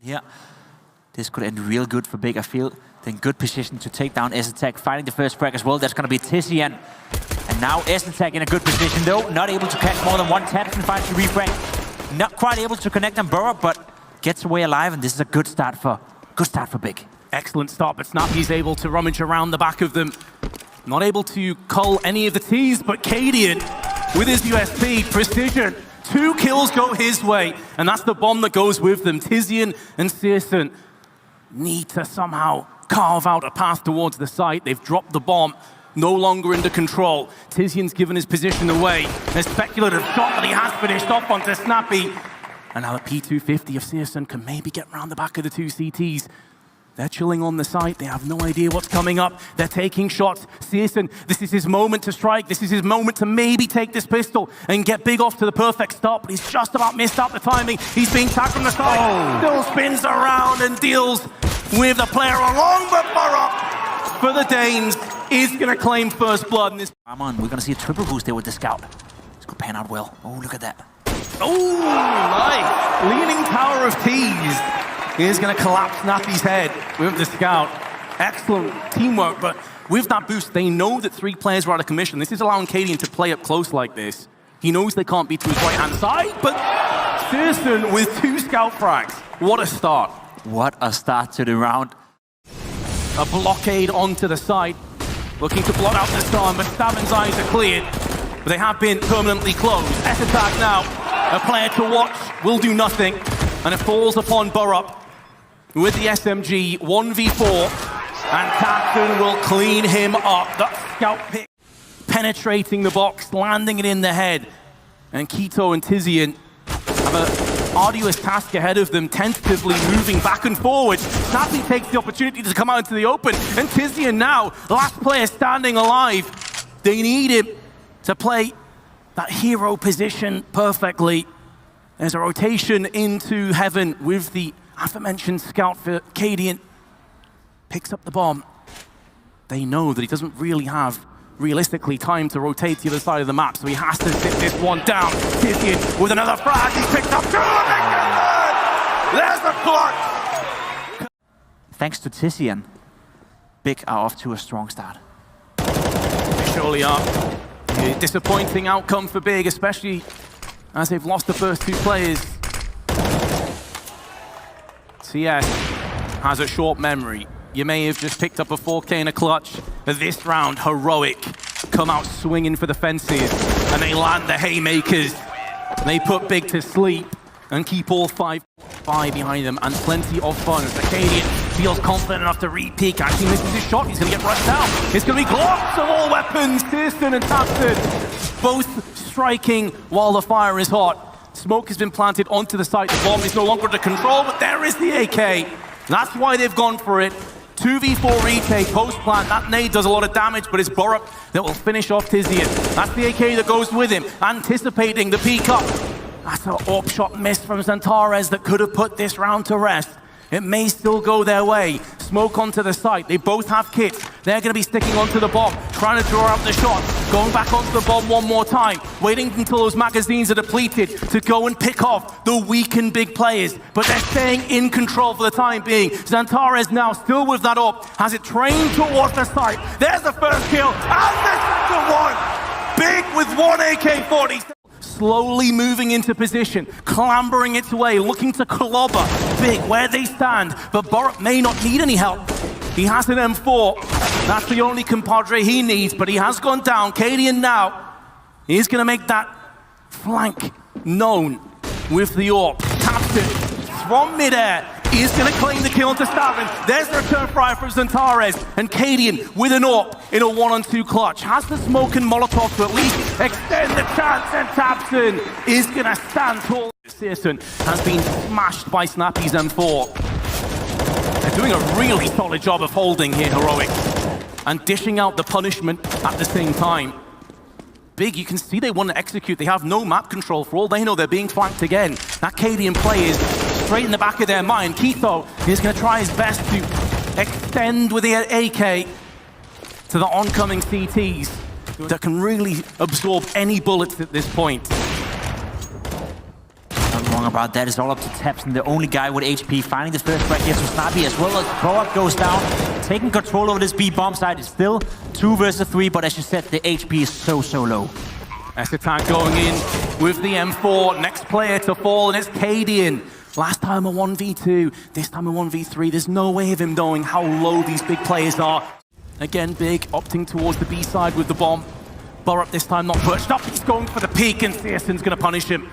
Here, this could end real good for Big. I feel they're in good position to take down Xantares, fighting the first frag as well. That's going to be Tizian. And now Xantares in a good position though, not able to catch more than one tap and finds the refrag. Not quite able to connect on Burrow, but gets away alive, and this is a good start for Big. Excellent start, but Snappy's able to rummage around the back of them. Not able to cull any of the T's, but Cadian, with his USP, precision, 2 kills go his way, and that's the bomb that goes with them. Tizian and Searson need to somehow carve out a path towards the site. They've dropped the bomb, no longer under control. Tizian's given his position away. A speculative shot that he has finished off onto Snappy. And now a P250 of Searson can maybe get around the back of the 2 CTs. They're chilling on the site. They have no idea what's coming up. They're taking shots. Searson, this is his moment to strike. This is his moment to maybe take this pistol and get Big off to the perfect stop. But he's just about missed out the timing. He's being tagged from the side. Still spins around and deals with the player along, but Burrow for the Danes is going to claim first blood in this. Come on, we're going to see a triple boost there with the scout. It's going to pan out well. Oh, look at that. Oh, nice. Leaning tower of T's. Is going to collapse Snappy's head with the scout. Excellent teamwork, but with that boost, they know that 3 players are out of commission. This is allowing Cadian to play up close like this. He knows they can't be to his right-hand side, but Searson with 2 scout frags. What a start. What a start to the round. A blockade onto the side, looking to blot out the storm, but Tasben's eyes are cleared. But they have been permanently closed. S-attack now. A player to watch will do nothing, and it falls upon Burrow. With the SMG, 1v4, and Tabsen will clean him up. That scout pick penetrating the box, landing it in the head. And Keto and Tizian have an arduous task ahead of them, tentatively moving back and forward. Snappy takes the opportunity to come out into the open, and Tizian now, last player standing alive. They need him to play that hero position perfectly. There's a rotation into heaven with the aforementioned scout for Cadian. Picks up the bomb. They know that he doesn't really have, realistically, time to rotate to the other side of the map, so he has to sit this one down. Tizian with another frag. He's picked up 2. There's the clutch. Thanks to Tizian, Big are off to a strong start. They surely are. A disappointing outcome for Big, especially as they've lost the first 2 players. CS has a short memory. You may have just picked up a 4K in a clutch, but this round, Heroic come out swinging for the fences, and they land the haymakers. They put Big to sleep and keep all 5 behind them, and plenty of fun. The Cadian feels confident enough to re-peek. Actually misses his shot. He's going to get rushed down. It's going to be globs of all weapons. Searson and Tabsen both striking while the fire is hot. Smoke has been planted onto the site. The bomb is no longer under control, but there is the AK. That's why they've gone for it. 2v4 retake, post-plant. That nade does a lot of damage, but it's Burrow that will finish off Tizian. That's the AK that goes with him, anticipating the peek up. That's an Oddshot miss from Xantares that could have put this round to rest. It may still go their way. Smoke onto the site. They both have kits. They're going to be sticking onto the bomb, trying to draw out the shot. Going back onto the bomb one more time. Waiting until those magazines are depleted to go and pick off the weakened Big players. But they're staying in control for the time being. Xantares now still with that up. Has it trained towards the site. There's the first kill. And the second one. Big with 1 AK-47. Slowly moving into position, clambering its way, looking to clobber Big where they stand, but Burrow may not need any help. He has an M4. That's the only compadre he needs, but he has gone down. Cadian now is going to make that flank known with the AWP. Tabsen from midair is going to claim the kill onto Tasben. There's the return fire for Xantares, and Cadian with an AWP in a 1-on-2 clutch. Has the smoke and Molotov to at least extend the chance, and Tabsen is going to stand tall. Searson has been smashed by Snappy's M4. They're doing a really solid job of holding here, Heroic, and dishing out the punishment at the same time. Big, you can see they want to execute. They have no map control. For all they know, they're being flanked again. That Cadian play is straight in the back of their mind. Keto is going to try his best to extend with the AK to the oncoming CTs that can really absorb any bullets at this point. wrong about that. It's all up to Tabsen, the only guy with HP, finding the first frag here to Snappy as well as Pro-Up goes down. Taking control over this B bomb side. It's still 2 versus 3, but as you said, the HP is so low. Xantares going in with the M4. Next player to fall, and it's Cadian. Last time a 1v2, this time a 1v3. There's no way of him knowing how low these big players are. Again, Big opting towards the B side with the bomb. Burrup this time not perched up. He's going for the peek, and Searson's going to punish him.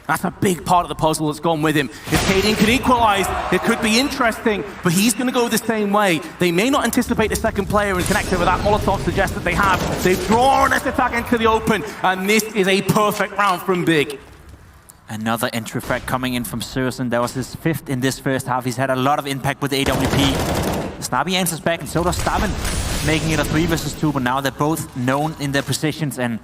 That's a big part of the puzzle that's gone with him. If Cadian can equalize, it could be interesting, but he's going to go the same way. They may not anticipate the second player and connect with that. Molotov suggests that they have. They've drawn this attack into the open, and this is a perfect round from Big. Another entry frag coming in from Searson. That was his 5th in this first half. He's had a lot of impact with the AWP. Snappy answers back, and so does Staben, making it a 3 versus 2, but now they're both known in their positions, and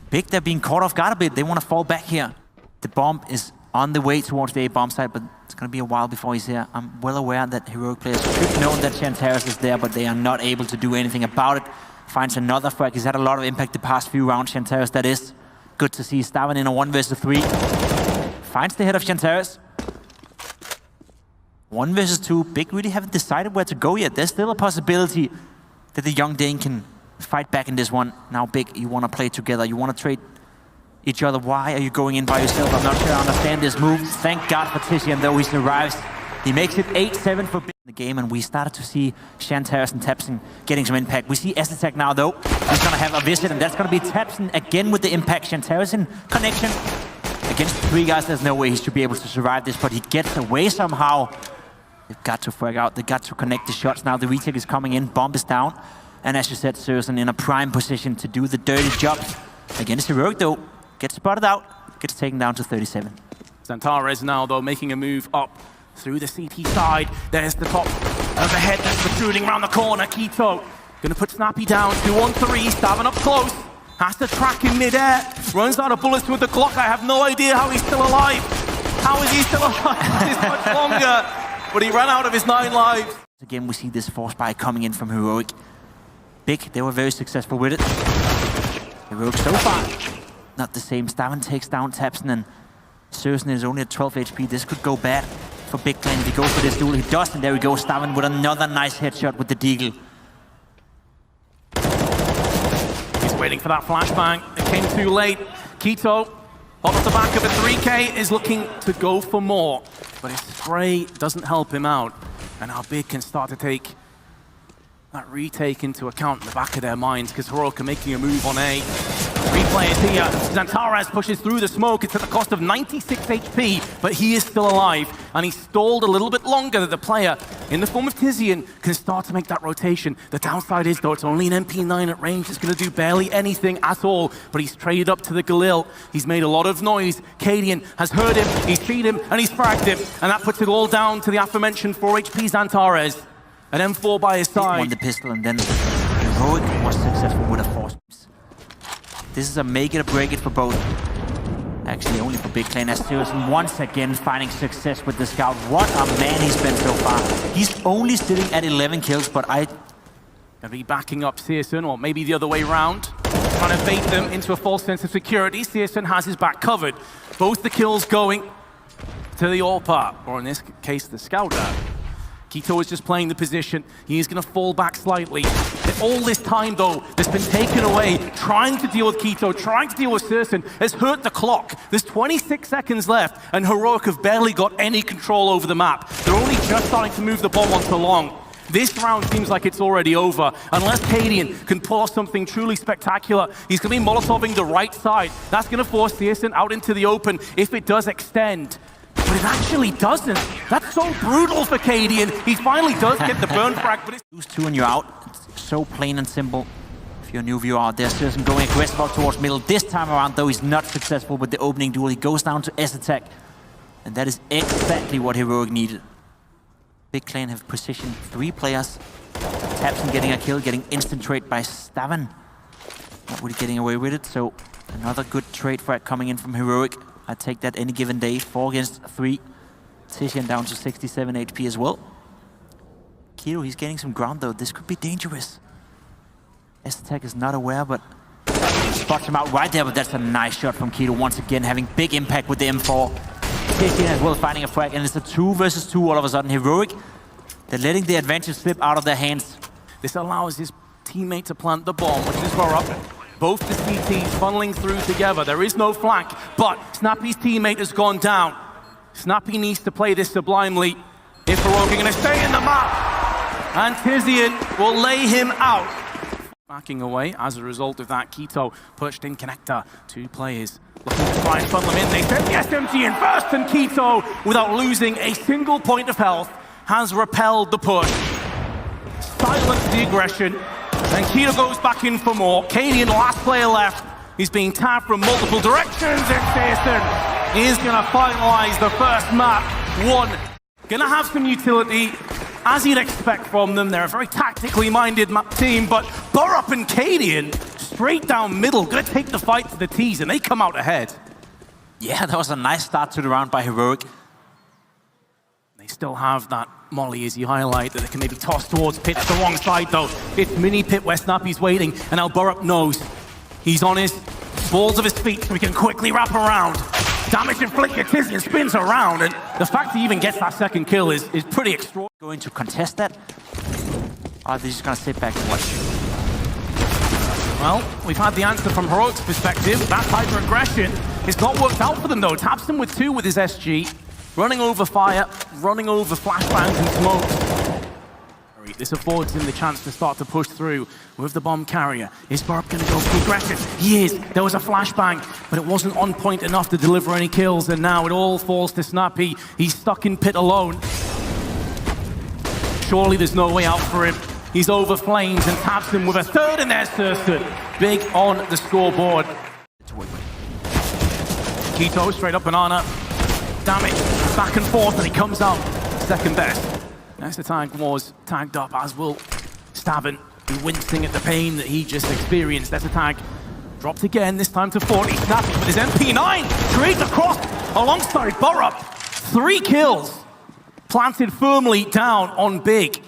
Big, they're being caught off guard a bit. They want to fall back here. The bomb is on the way towards the A bomb site, but it's going to be a while before he's here. I'm well aware that Heroic players should know that Xantares is there, but they are not able to do anything about it. Finds another frag. He's had a lot of impact the past few rounds, Xantares, that is. Good to see Staben in a 1 versus 3. Finds the head of Xantares. 1 versus 2. Big really haven't decided where to go yet. There's still a possibility that the young Dane can fight back in this one. Now, Big, you want to play together. You want to trade each other. Why are you going in by yourself? I'm not sure I understand this move. Thank God for Tizian, though he survives. He makes it 8-7 for Big in the game, and we started to see Xantares and Tabsen getting some impact. We see Xantares now, though. He's going to have a visit, and that's going to be Tabsen again with the impact. Xantares in connection. Against 3 guys, there's no way he should be able to survive this, but he gets away somehow. They've got to frag out. They've got to connect the shots. Now the retake is coming in. Bomb is down. And as you said, Searson in a prime position to do the dirty job. Against Heroic, though. Gets spotted out. Gets taken down to 37. Xantares now, though, making a move up through the CT side. There's the top of the head that's protruding around the corner. Keto going to put Snappy down. 2-on-3. Stabbing up close. Has to track in midair. Runs out of bullets with the Glock. I have no idea how he's still alive. How is he still alive? This much longer. But he ran out of his 9 lives. Again, we see this force buy coming in from Heroic. Big, they were very successful with it. Heroic so far, not the same. Staben takes down Tabsen, and Searson is only at 12 HP. This could go bad for Big Clan if he goes for this duel. He does, and there we go. Staben with another nice headshot with the Deagle. He's waiting for that flashbang. It came too late. Keto, hot off the back of a 3K, is looking to go for more. But his spray doesn't help him out. And how Big can start to take that retake into account in the back of their minds, because Heroic are making a move on A. 3 players here. Xantares pushes through the smoke. It's at the cost of 96 HP, but he is still alive. And he stalled a little bit longer that the player, in the form of Tizian, can start to make that rotation. The downside is, though, it's only an MP9 at range. It's going to do barely anything at all. But he's traded up to the Galil. He's made a lot of noise. Cadian has heard him, he's seen him, and he's fragged him. And that puts it all down to the aforementioned 4 HP Xantares. An M4 by his side. Won the pistol, and then Heroic was successful with a force. This is a make it or break it for both. Actually, only for Big Clan, as Searson once again finding success with the scout. What a man he's been so far. He's only sitting at 11 kills, but I... Gonna be backing up Searson, or maybe the other way around. Trying to bait them into a false sense of security. Searson has his back covered. Both the kills going to the AWP, or in this case, the scouter. Keto is just playing the position. He's going to fall back slightly. All this time, though, that's been taken away, trying to deal with Keto, trying to deal with Searson, has hurt the clock. There's 26 seconds left, and Heroic have barely got any control over the map. They're only just starting to move the bomb onto long. This round seems like it's already over. Unless Cadian can pull off something truly spectacular, he's going to be Molotoving the right side. That's going to force Searson out into the open if it does extend. But it actually doesn't. That's so brutal for Cadian. He finally does get the burn frag, but it's... Lose 2 and you're out. It's so plain and simple. If you're a new viewer out there, Searson going aggressive out towards middle. This time around, though, he's not successful with the opening duel. He goes down to S-Attack. And that is exactly what Heroic needed. Big Clan have positioned 3 players. Tabsen getting a kill, getting instant trade by Staben. Not really getting away with it, so another good trade frag coming in from Heroic. I take that any given day. 4 against 3. Tizian down to 67 HP as well. Keto, he's getting some ground though. This could be dangerous. S-Attack is not aware, but spots him out right there. But that's a nice shot from Keto once again, having big impact with the M4. Tizian as well finding a frag, and it's a 2 versus 2 all of a sudden. Heroic, they're letting the advantage slip out of their hands. This allows his teammate to plant the bomb, which is Borup. Both the CTs funneling through together. There is no flank, but Snappy's teammate has gone down. Snappy needs to play this sublimely if Heroic are going to stay in the map. And Tizian will lay him out. Backing away as a result of that. Keto pushed in connector. 2 players looking to try and funnel him in. They send the SMG in first, and Keto, without losing a single point of health, has repelled the push. Silenced the aggression. And Keto goes back in for more. Cadian, last player left. He's being tapped from multiple directions, and Tasben is going to finalize the first map. 1. Going to have some utility, as you'd expect from them. They're a very tactically minded map team, but Borup and Cadian, straight down middle, going to take the fight to the T's, and they come out ahead. Yeah, that was a nice start to the round by Heroic. They still have that molly, as you highlight, that they can maybe toss towards Pit. The wrong side, though. It's mini Pit where Snappy's waiting, and now Borup knows he's on his balls of his feet, so he can quickly wrap around. Damage inflicted, Tizian spins around, and the fact he even gets that second kill is pretty extraordinary. Going to contest that? Or are they just going to sit back and watch? Well, we've had the answer from Heroic's perspective. That type of aggression has not worked out for them, though. Tabsen with 2 with his SG. Running over fire, running over flashbangs and smokes. This affords him the chance to start to push through with the bomb carrier. Is Borup going to go for aggressive? He is. There was a flashbang, but it wasn't on point enough to deliver any kills, and now it all falls to Snappy. He's stuck in Pit alone. Surely there's no way out for him. He's over flames and taps him with a 3rd, and there's Surston. Big on the scoreboard. Keto straight up banana. Damage back and forth, and he comes out second best. Next the tag was tagged up, as will Stavin, be wincing at the pain that he just experienced. That's a tag dropped again, this time to 40. Snappy with his MP9 straight across alongside Borup. 3 kills planted firmly down on Big.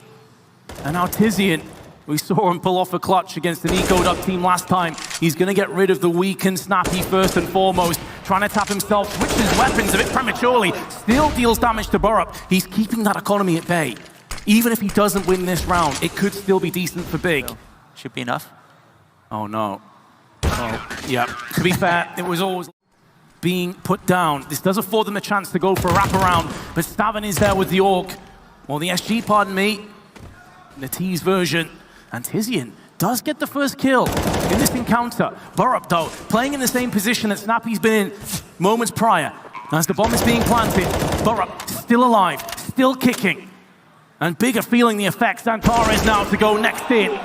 And now Tizian, we saw him pull off a clutch against an eco-duck team last time. He's going to get rid of the weakened Snappy first and foremost. Trying to tap himself, switches weapons a bit prematurely. Still deals damage to Borup. He's keeping that economy at bay. Even if he doesn't win this round, it could still be decent for Big. Should be enough. Oh no. Oh, yeah. To be fair, it was always being put down. This does afford them a chance to go for a wraparound, but Stavin is there with the Orc. Or the SG, pardon me. The T's version. And Tizian does get the first kill in this encounter. Borup, though, playing in the same position that Snappy's been in moments prior. As the bomb is being planted, Borup still alive, still kicking. And Big are feeling the effects. Xantares now to go next in.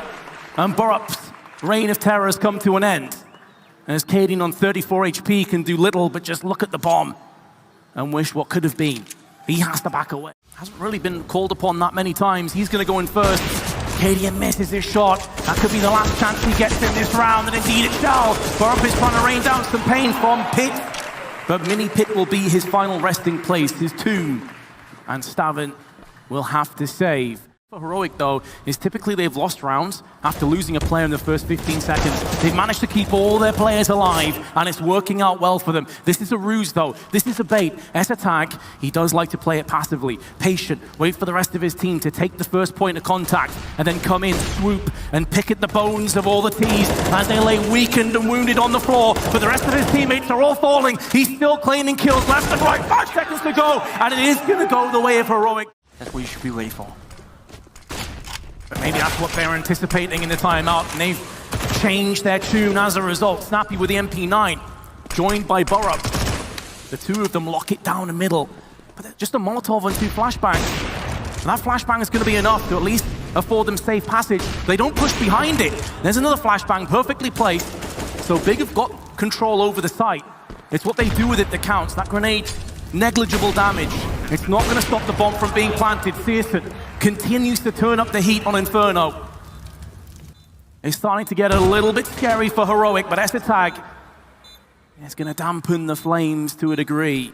And Borup's reign of terror has come to an end. As Cadian on 34 HP can do little but just look at the bomb and wish what could have been. He has to back away. Hasn't really been called upon that many times. He's going to go in first. Cadian misses his shot. That could be the last chance he gets in this round, and indeed it shall. Borup is trying to rain down some pain from Pit, but Mini Pit will be his final resting place, his tomb. And Stavin will have to save. For Heroic, though, is typically they've lost rounds after losing a player in the first 15 seconds. They've managed to keep all their players alive, and it's working out well for them. This is a ruse, though. This is a bait. As a tag, he does like to play it passively. Patient, wait for the rest of his team to take the first point of contact, and then come in, swoop, and pick at the bones of all the T's as they lay weakened and wounded on the floor. But the rest of his teammates are all falling. He's still claiming kills left and right. 5 seconds to go, and it is going to go the way of Heroic. That's what you should be ready for. But maybe that's what they're anticipating in the timeout, and they've changed their tune as a result. Snappy with the MP9, joined by Borup. The 2 of them lock it down the middle. But just a Molotov and 2 flashbangs. And that flashbang is going to be enough to at least afford them safe passage. They don't push behind it. There's another flashbang perfectly placed. So Big have got control over the site. It's what they do with it that counts. That grenade, negligible damage. It's not going to stop the bomb from being planted. Searson continues to turn up the heat on Inferno. It's starting to get a little bit scary for Heroic, but as a tag, it's going to dampen the flames to a degree.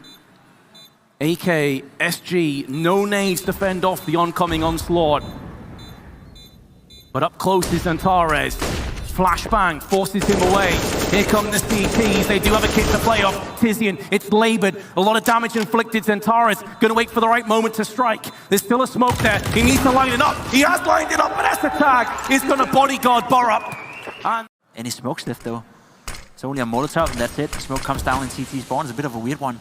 AK, SG, no nades to fend off the oncoming onslaught. But up close is Xantares. Flashbang forces him away. Here come the CTs. They do have a kit to play off. Tizian, it's labored. A lot of damage inflicted. Xantares gonna wait for the right moment to strike. There's still a smoke there. He needs to line it up. He has lined it up, but Xantares is gonna bodyguard Borup. And Any smokes left though? It's only a Molotov and that's it. The smoke comes down in CT spawn. It's a bit of a weird one.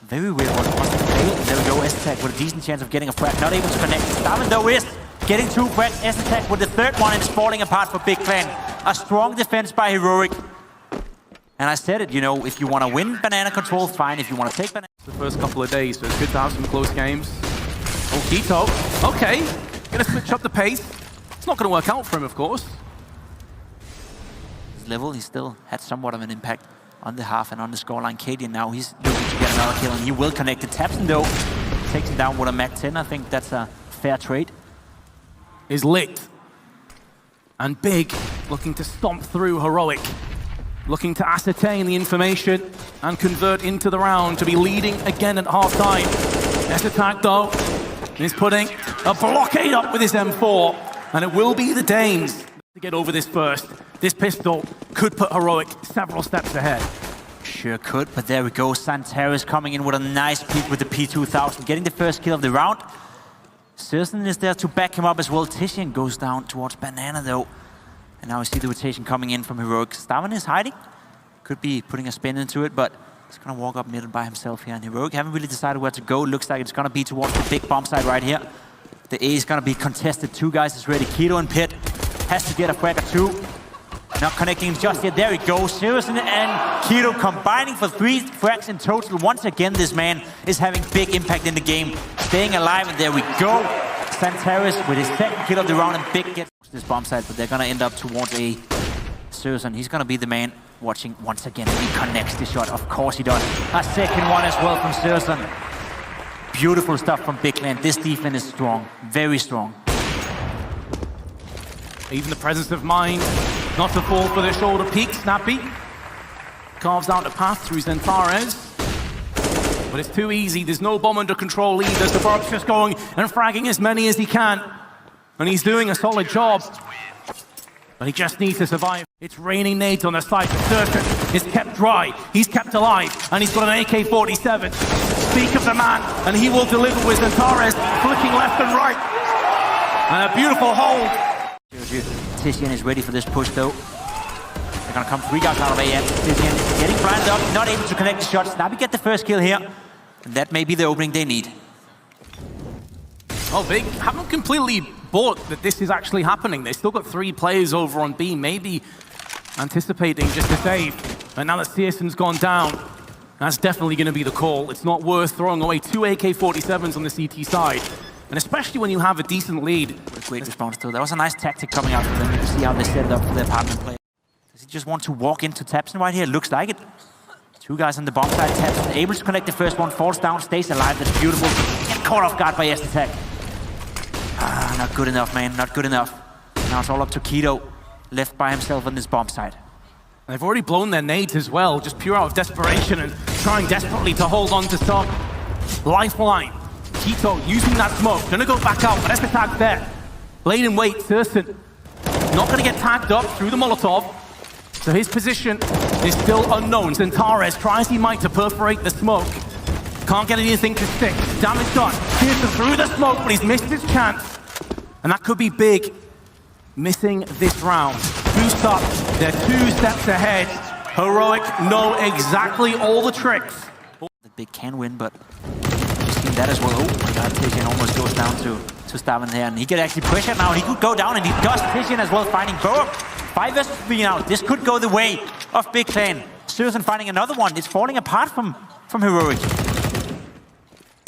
Very weird one. There we go, Xantares with a decent chance of getting a frag. Not able to connect. Tasben though is getting 2 frags. Xantares with the third one and it's falling apart for Big Clan. A strong defense by Heroic. And I said it, you know, if you want to win banana control, fine. If you want to take banana... The first couple of days, so it's good to have some close games. Oh, Keto. Okay. Gonna switch up the pace. It's not gonna work out for him, of course. His level, he still had somewhat of an impact on the half and on the scoreline. Cadian now, he's looking to get another kill and he will connect it. Tabsen though, takes him down with a Mac 10. I think that's a fair trade. Is lit. And Big looking to stomp through Heroic. Looking to ascertain the information and convert into the round to be leading again at half-time. Xantares though is putting a blockade up with his M4 and it will be the Danes to get over this first. This pistol could put Heroic several steps ahead. Sure could, but there we go. Xantares coming in with a nice peek with the P2000, getting the first kill of the round. Sirsen is there to back him up as well. Tizian goes down towards Banana though. And now we see the rotation coming in from Heroic. Staven is hiding. Could be putting a spin into it, but he's gonna walk up mid by himself here. And Heroic haven't really decided where to go. Looks like it's gonna be towards the big bomb side right here. The A is gonna be contested. 2 guys is ready. Keto and Pit has to get a frag or 2. Not connecting just yet. There we go. Sirsen and Keto combining for 3 frags in total. Once again, this man is having big impact in the game. Staying alive, and there we go. Xantares with his second kill of the round, and Big gets this bomb site, but they're gonna end up towards A. Sirsen, he's gonna be the man watching once again. He connects the shot. Of course he does. A second one as well from Sirsen. Beautiful stuff from Big Clan. This defense is strong. Very strong. Even the presence of mind not to fall for the shoulder peak. Snappy carves out a path through Xantares. But it's too easy. There's no bomb under control either. So Berk's just going and fragging as many as he can. And he's doing a solid job. But he just needs to survive. It's raining nades on the side. Turk is kept dry. He's kept alive. And he's got an AK-47. Speak of the man. And he will deliver with Xantares flicking left and right. And a beautiful hold. Tizian is ready for this push though. They're gonna come 3 guys out of AM. Tizian getting blinded up, not able to connect the shots. Now we get the first kill here. And that may be the opening they need. Oh, Big haven't completely bought that this is actually happening. They still got 3 players over on B, maybe anticipating just a save. But now that Sirsen's gone down, that's definitely gonna be the call. It's not worth throwing away 2 AK-47s on the CT side. And especially when you have a decent lead. Great response too. That was a nice tactic coming out from them. You can see how they set it up for their partner player. Does he just want to walk into Tabsen right here? Looks like it. 2 guys on the bomb side. Tabsen able to connect the first one. Falls down, stays alive. That's beautiful. Get caught off guard by Xantares. Ah, not good enough, man. Not good enough. Now it's all up to Keto. Left by himself on this bomb side. They've already blown their nades as well. Just pure out of desperation and trying desperately to hold on to some lifeline. Keto using that smoke, gonna go back out, but Xantares there. Laid in wait, Sirsen not gonna get tagged up through the Molotov. So his position is still unknown. Xantares tries he might to perforate the smoke. Can't get anything to stick. Damage done. Sirsen through the smoke, but he's missed his chance. And that could be Big missing this round. Boost up, they're 2 steps ahead. Heroic know exactly all the tricks. The Big can win, but that as well. Oh my god, Tizian almost goes down to Staven here, and he could actually pressure now. He could go down, and he does. Tizian as well, finding Borup. 5 versus 3 now. This could go the way of Big Clan. Sirsen finding another one. It's falling apart from Heroic.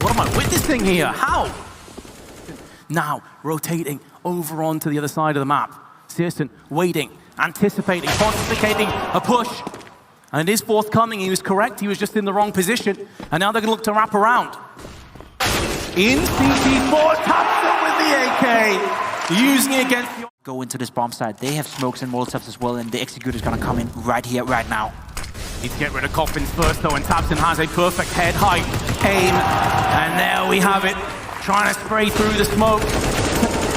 What am I witnessing here? How? Now rotating over onto the other side of the map. Sirsen waiting, anticipating, pontificating a push. And it is forthcoming. He was correct. He was just in the wrong position. And now they're going to look to wrap around. In CT4, Tabsen with the AK. Using it against the... Go into this bomb site. They have smokes and Molotovs as well, and the Executor's going to come in right here, right now. Need to get rid of coffins first, though, and Tabsen has a perfect head height aim. And there we have it. Trying to spray through the smoke.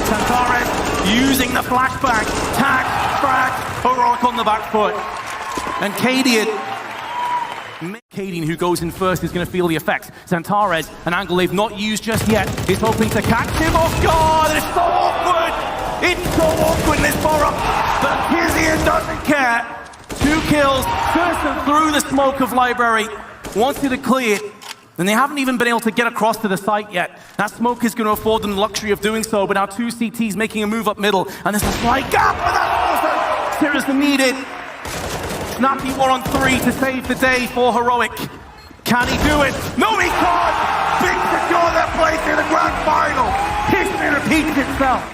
Xantares using the flashbang. Tag frag. Heroic on the back foot. And Cadian, who goes in first, is going to feel the effects. Xantares, an angle they've not used just yet, is hoping to catch him off guard. It's so awkward. It's so awkward in this Borup. But Tizian doesn't care. 2 kills, first and through the smoke of Library. Wanted to clear it. And they haven't even been able to get across to the site yet. That smoke is going to afford them the luxury of doing so, but now 2 CTs making a move up middle, and there's a slight gap, but that's awesome! Seriously needed. Snappy 1-on-3 to save the day for Heroic. Can he do it? No, he can't! Big secure their place in the grand final! History repeats itself.